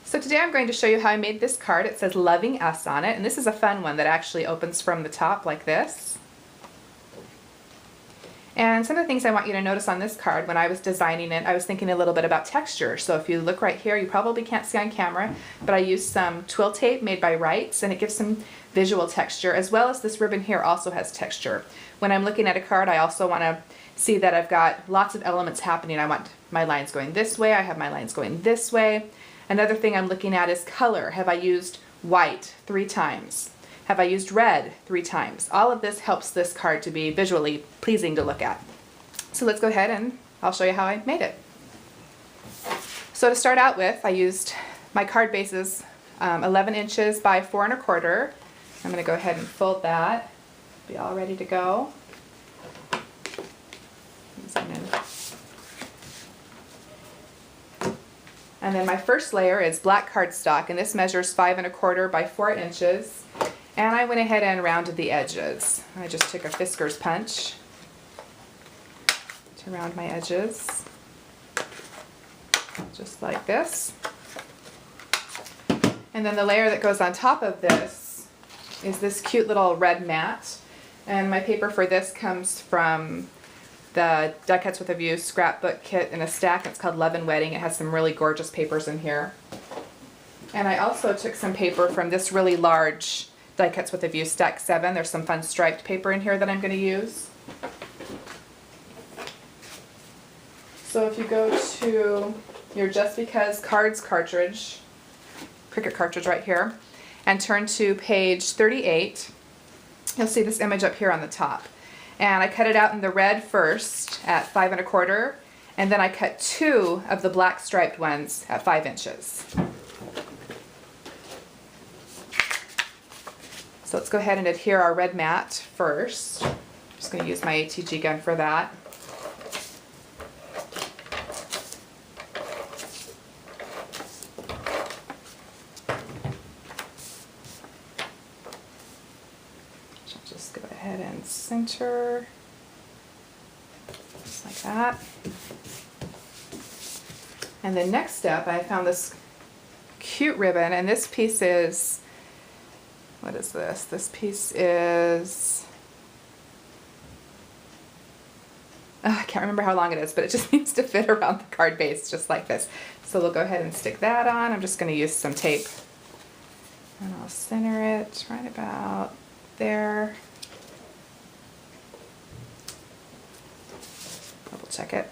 So today I'm going to show you how I made this card. It says Loving Us on it, and this is a fun one that actually opens from the top like this. And some of the things I want you to notice on this card, when I was designing it, I was thinking a little bit about texture. So if you look right here, you probably can't see on camera, but I used some twill tape made by Wrights, and it gives some visual texture, as well as this ribbon here also has texture. When I'm looking at a card, I also want to see that I've got lots of elements happening. I want my lines going this way, I have my lines going this way. Another thing I'm looking at is color. Have I used white 3 times? Have I used red 3 times? All of this helps this card to be visually pleasing to look at. So let's go ahead and I'll show you how I made it. So to start out with, I used my card bases 11 inches by 4 1/4. I'm going to go ahead and fold that. Be all ready to go. And then my first layer is black cardstock, and this measures 5 1/4 by 4 inches. And I went ahead and rounded the edges. I just took a Fiskars punch to round my edges, just like this. And then the layer that goes on top of this is this cute little red mat. And my paper for this comes from the Die Cuts with a View scrapbook kit in a stack. It's called Love and Wedding. It has some really gorgeous papers in here. And I also took some paper from this really large Die Cuts with a View stack 7. There's some fun striped paper in here that I'm going to use. So if you go to your Just Because Cards cartridge, Cricut cartridge right here, and turn to page 38, you'll see this image up here on the top. And I cut it out in the red first at 5 1/4, and then I cut 2 of the black striped ones at 5 inches. So let's go ahead and adhere our red mat first. I'm just going to use my ATG gun for that. Just go ahead and center, just like that. And the next step, I found this cute ribbon, and this piece is, what is this? This piece is, I can't remember how long it is, but it just needs to fit around the card base just like this. So we'll go ahead and stick that on. I'm just going to use some tape, and I'll center it right about there. Double check it.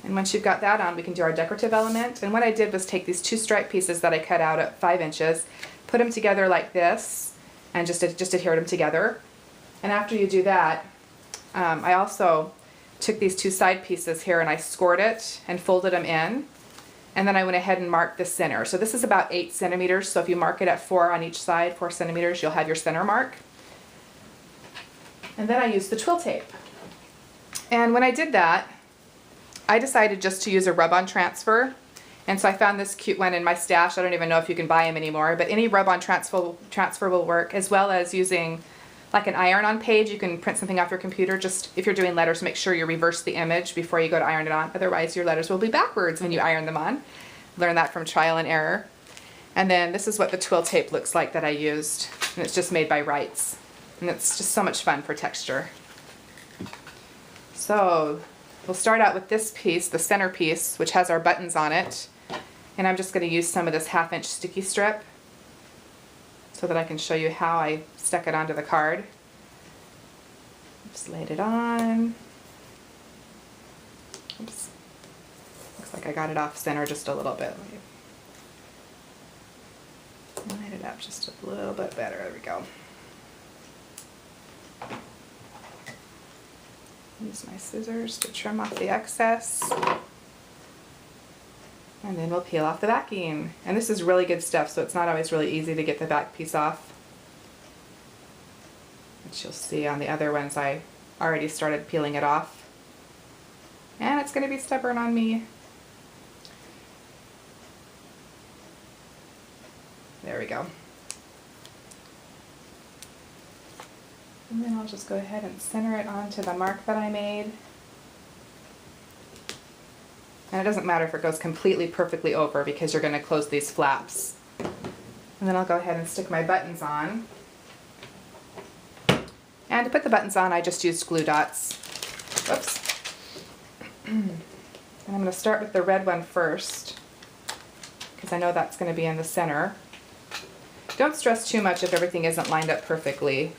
And once you've got that on, we can do our decorative element. And what I did was take these 2 stripe pieces that I cut out at 5 inches, put them together like this, and just adhered them together. And after you do that, I also took these 2 side pieces here and I scored it and folded them in. And then I went ahead and marked the center. So this is about 8 centimeters. So if you mark it at 4 on each side, 4 centimeters, you'll have your center mark. And then I used the twill tape. And when I did that, I decided just to use a rub-on transfer. And so I found this cute one in my stash. I don't even know if you can buy them anymore, but any rub-on transfer will work, as well as using like an iron-on page. You can print something off your computer. Just if you're doing letters, make sure you reverse the image before you go to iron it on. Otherwise, your letters will be backwards when you iron them on. Learn that from trial and error. And then this is what the twill tape looks like that I used. And it's just made by Wrights. And it's just so much fun for texture. So we'll start out with this piece, the center piece, which has our buttons on it. And I'm just going to use some of this 1/2 inch sticky strip so that I can show you how I stuck it onto the card. Just laid it on. Oops. Looks like I got it off center just a little bit. Light it up just a little bit better. There we go. Use my scissors to trim off the excess. And then we'll peel off the backing. And this is really good stuff, so it's not always really easy to get the back piece off. Which you'll see on the other ones, I already started peeling it off. And it's going to be stubborn on me. There we go. And then I'll just go ahead and center it onto the mark that I made. And it doesn't matter if it goes completely perfectly over because you're going to close these flaps. And then I'll go ahead and stick my buttons on. And to put the buttons on, I just used glue dots. Whoops. And I'm going to start with the red one first, because I know that's going to be in the center. Don't stress too much if everything isn't lined up perfectly.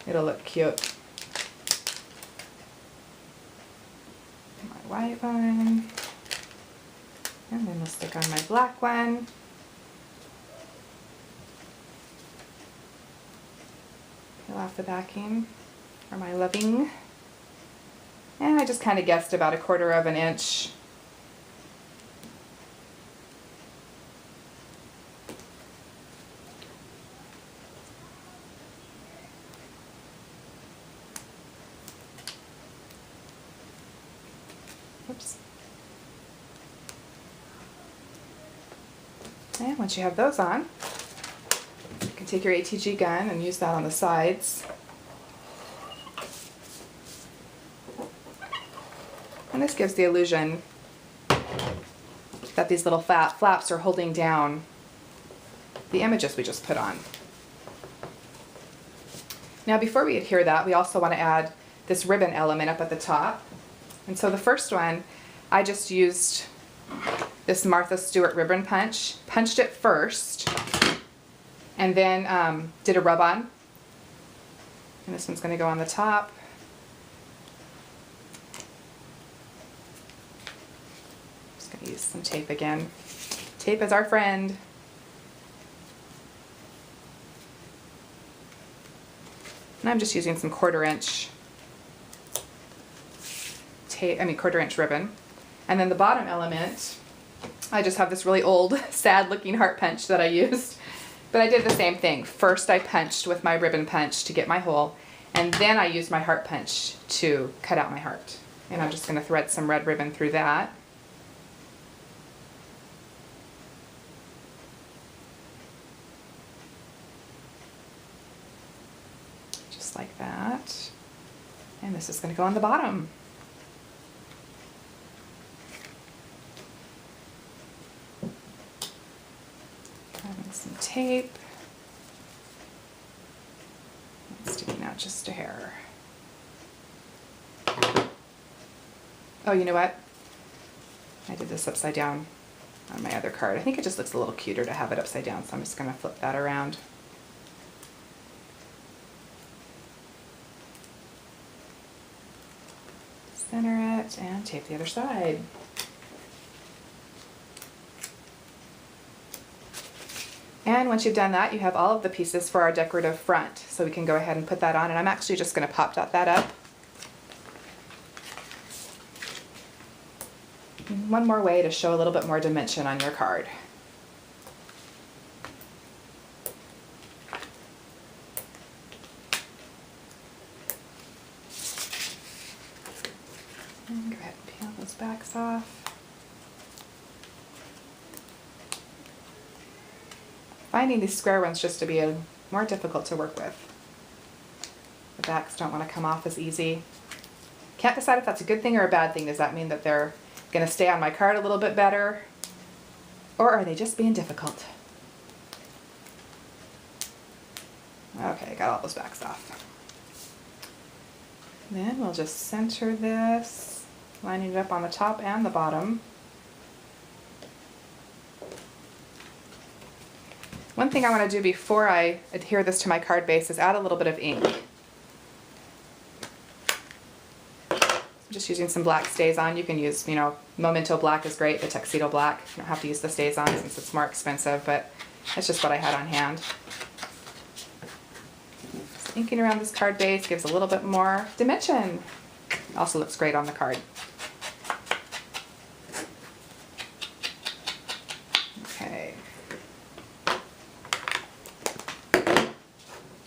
It'll look cute. My white one. And then we'll stick on my black one. Peel off the backing for my loving. And I just kind of guessed about 1/4 of an inch. Oops. And once you have those on, you can take your ATG gun and use that on the sides. And this gives the illusion that these little flaps are holding down the images we just put on. Now before we adhere that, we also want to add this ribbon element up at the top. And so the first one, I just used this Martha Stewart ribbon punch, punched it first, and then did a rub on. And this one's going to go on the top. Just going to use some tape again. Tape is our friend. And I'm just using some 1/4 inch tape, 1/4 inch ribbon. And then the bottom element, I just have this really old, sad looking heart punch that I used. But I did the same thing. First I punched with my ribbon punch to get my hole, and then I used my heart punch to cut out my heart. And I'm just going to thread some red ribbon through that. Just like that. And this is going to go on the bottom. Some tape. It's sticking out just a hair. Oh, you know what? I did this upside down on my other card. I think it just looks a little cuter to have it upside down, so I'm just going to flip that around. Center it and tape the other side. And once you've done that, you have all of the pieces for our decorative front. So we can go ahead and put that on, and I'm actually just going to pop dot that up. And one more way to show a little bit more dimension on your card. And go ahead and peel those backs off. Finding these square ones just to be more difficult to work with. The backs don't want to come off as easy. Can't decide if that's a good thing or a bad thing. Does that mean that they're going to stay on my card a little bit better? Or are they just being difficult? Okay, got all those backs off. Then we'll just center this, lining it up on the top and the bottom. One thing I want to do before I adhere this to my card base is add a little bit of ink. I'm just using some black StazOn. You can use, Memento black is great, the Tuxedo black. You don't have to use the StazOn since it's more expensive, but that's just what I had on hand. Just inking around this card base gives a little bit more dimension. It also looks great on the card.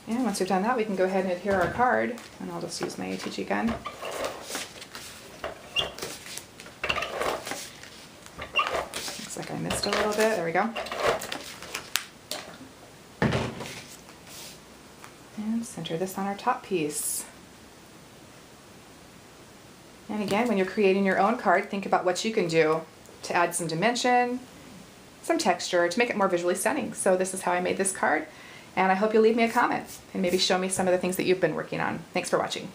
And once we've done that, we can go ahead and adhere our card, and I'll just use my ATG gun. Looks like I missed a little bit. There we go. And center this on our top piece. And again, when you're creating your own card, think about what you can do to add some dimension, some texture, to make it more visually stunning. So this is how I made this card, and I hope you'll leave me a comment and maybe show me some of the things that you've been working on. Thanks for watching.